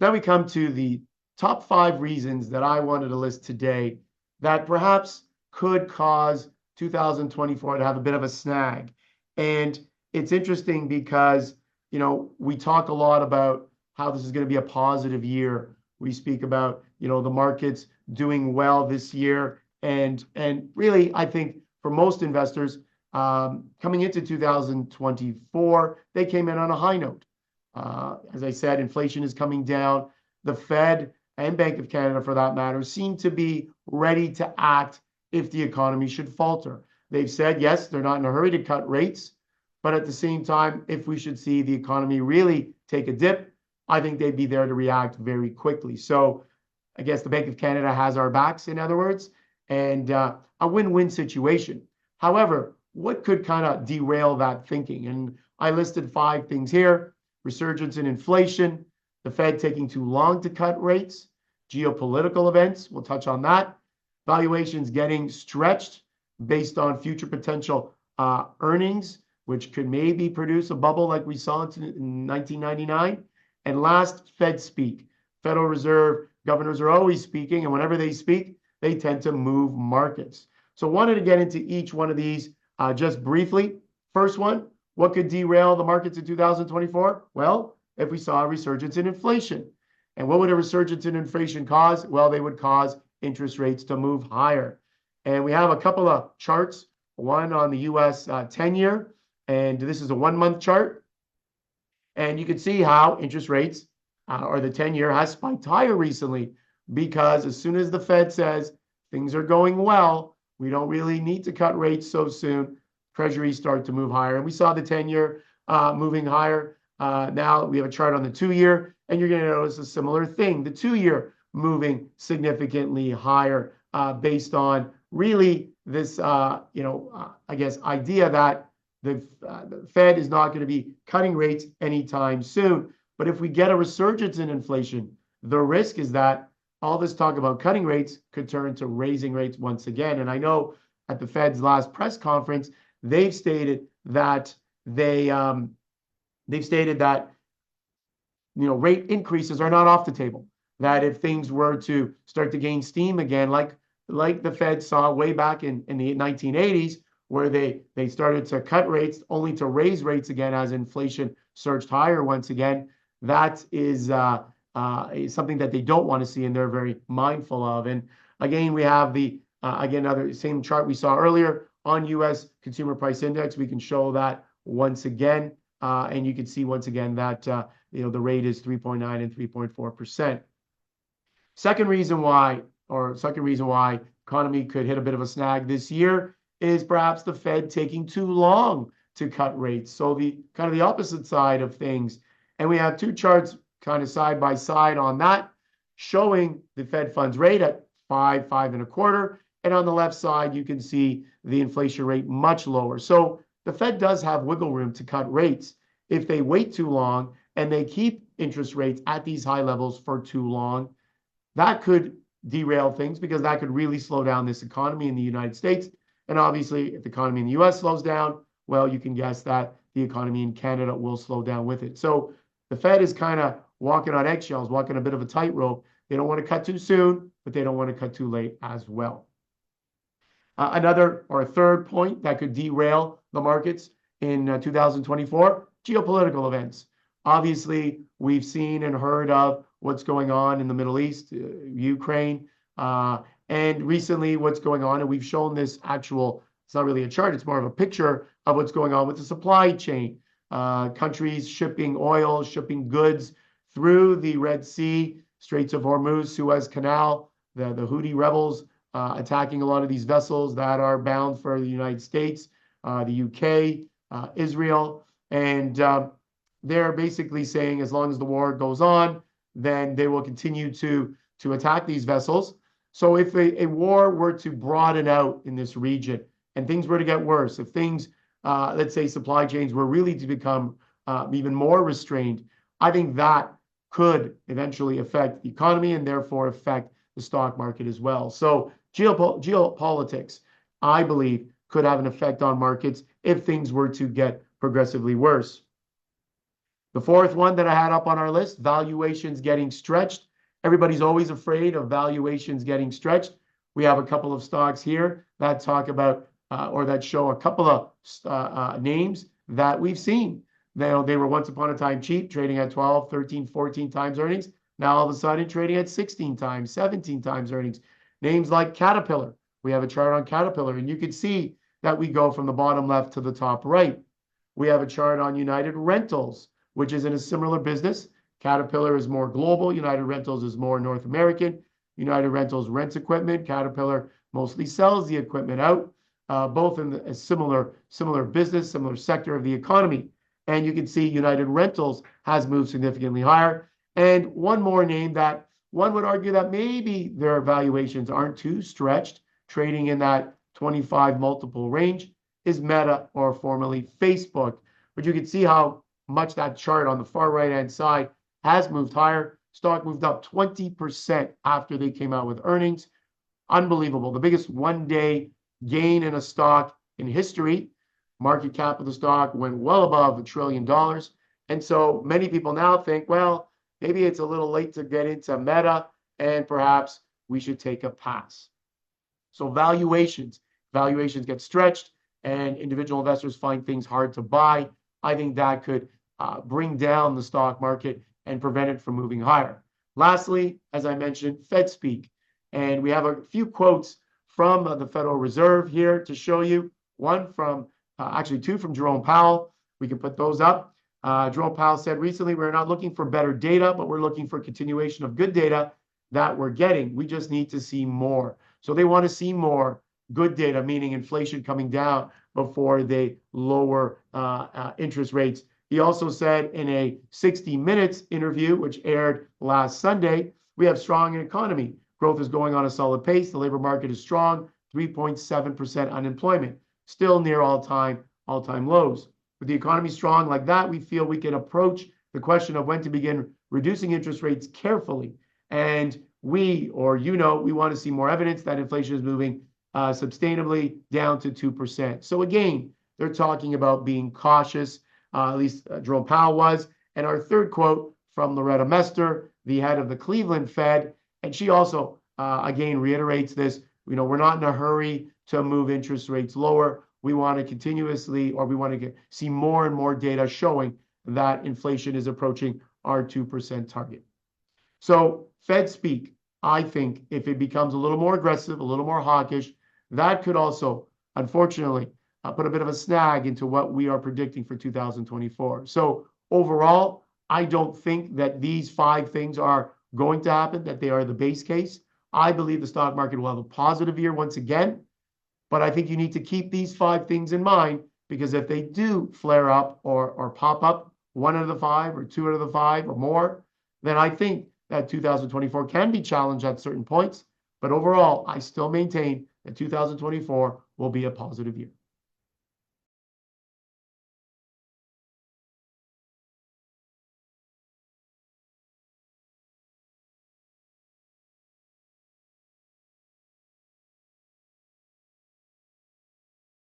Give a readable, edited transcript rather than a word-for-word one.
So now we come to the top 5 reasons that I wanted to list today that perhaps could cause 2024 to have a bit of a snag. And it's interesting because, we talk a lot about how this is going to be a positive year. We speak about, the markets doing well this year. And really, I think for most investors, coming into 2024, they came in on a high note. As I said, inflation is coming down. The Fed and Bank of Canada, for that matter, seem to be ready to act if the economy should falter. They've said, yes, they're not in a hurry to cut rates, but at the same time, if we should see the economy really take a dip, I think they'd be there to react very quickly. So I guess the Bank of Canada has our backs, in other words, and a win-win situation. However, what could kind of derail that thinking? And I listed 5 things here: resurgence in inflation, the Fed taking too long to cut rates, geopolitical events, we'll touch on that, valuations getting stretched based on future potential earnings, which could maybe produce a bubble like we saw in 1999. And last, Fed speak. Federal Reserve governors are always speaking, and whenever they speak, they tend to move markets. So wanted to get into each one of these just briefly. First one, what could derail the markets in 2024? Well, if we saw a resurgence in inflation. And what would a resurgence in inflation cause? Well, they would cause interest rates to move higher. And we have a couple of charts, one on the US 10-year, and this is a 1-month chart. And you can see how interest rates or the 10-year has spiked higher recently, because as soon as the Fed says things are going well, we don't really need to cut rates so soon, treasuries start to move higher. And we saw the 10-year moving higher. Now we have a chart on the 2-year, and you're going to notice a similar thing. The 2-year moving significantly higher based on really this, I guess, idea that the Fed is not going to be cutting rates anytime soon. But if we get a resurgence in inflation, the risk is that all this talk about cutting rates could turn to raising rates once again. And I know at the Fed's last press conference, they've stated that rate increases are not off the table. That if things were to start to gain steam again, like the Fed saw way back in the 1980s, where they started to cut rates only to raise rates again as inflation surged higher once again, that is something that they don't want to see, and they're very mindful of. And again, we have the another same chart we saw earlier on U.S. Consumer Price Index. We can show that once again, and you can see once again that the rate is 3.9 and 3.4%. Second reason why economy could hit a bit of a snag this year is perhaps the Fed taking too long to cut rates. So the kind of the opposite side of things. And we have 2 charts kind of side by side on that, showing the Fed funds rate at 5.25. And on the left side, you can see the inflation rate much lower. So the Fed does have wiggle room to cut rates if they wait too long and they keep interest rates at these high levels for too long. That could derail things, because that could really slow down this economy in the United States. And obviously, if the economy in the US slows down, well, you can guess that the economy in Canada will slow down with it. So the Fed is kind of walking on eggshells, walking a bit of a tightrope. They don't want to cut too soon, but they don't want to cut too late as well. Another or a third point that could derail the markets in 2024, geopolitical events. Obviously, we've seen and heard of what's going on in the Middle East, Ukraine, and recently what's going on. And we've shown this it's not really a chart, it's more of a picture of what's going on with the supply chain. Countries shipping oil, shipping goods through the Red Sea, Straits of Hormuz, Suez Canal, the Houthi rebels attacking a lot of these vessels that are bound for the United States, the UK, Israel. And they're basically saying as long as the war goes on, then they will continue to attack these vessels. So if a war were to broaden out in this region and things were to get worse, if things, let's say supply chains were really to become even more restrained, I think that could eventually affect the economy and therefore affect the stock market as well. So geopolitics, I believe, could have an effect on markets if things were to get progressively worse. The fourth one that I had up on our list, valuations getting stretched. Everybody's always afraid of valuations getting stretched. We have a couple of stocks here that talk about or that show a couple of names that we've seen. They were once upon a time cheap, trading at 12, 13, 14 times earnings. Now all of a sudden trading at 16 times, 17 times earnings. Names like Caterpillar. We have a chart on Caterpillar, and you can see that we go from the bottom left to the top right. We have a chart on United Rentals, which is in a similar business. Caterpillar is more global. United Rentals is more North American. United Rentals rents equipment. Caterpillar mostly sells the equipment out, both in a similar business, similar sector of the economy. And you can see United Rentals has moved significantly higher. And one more name that one would argue that maybe their valuations aren't too stretched, trading in that 25 multiple range, is Meta, or formerly Facebook. But you can see how much that chart on the far right-hand side has moved higher. Stock moved up 20% after they came out with earnings. Unbelievable. The biggest one-day gain in a stock in history. Market cap of the stock went well above $1 trillion. And so many people now think, well, maybe it's a little late to get into Meta, and perhaps we should take a pass. So valuations get stretched, and individual investors find things hard to buy. I think that could bring down the stock market and prevent it from moving higher. Lastly, as I mentioned, Fed speak. And we have a few quotes from the Federal Reserve here to show you. One from, actually two from Jerome Powell. We can put those up. Jerome Powell said recently, we're not looking for better data, but we're looking for continuation of good data that we're getting. We just need to see more. So they want to see more good data, meaning inflation coming down before they lower interest rates. He also said in a 60 Minutes interview, which aired last Sunday, we have strong economy. Growth is going on a solid pace. The labor market is strong, 3.7% unemployment, still near all-time lows. With the economy strong like that, we feel we can approach the question of when to begin reducing interest rates carefully. And we want to see more evidence that inflation is moving sustainably down to 2%. So again, they're talking about being cautious, at least Jerome Powell was. And our third quote from Loretta Mester, the head of the Cleveland Fed, and she also, again, reiterates this, we're not in a hurry to move interest rates lower. We want to continuously, or we want to see more and more data showing that inflation is approaching our 2% target. So Fed speak, I think if it becomes a little more aggressive, a little more hawkish, that could also, unfortunately, put a bit of a snag into what we are predicting for 2024. So overall, I don't think that these 5 things are going to happen, that they are the base case. I believe the stock market will have a positive year once again, but I think you need to keep these 5 things in mind, because if they do flare up or pop up, 1 out of the 5 or 2 out of the 5 or more, then I think that 2024 can be challenged at certain points. But overall, I still maintain that 2024 will be a positive year.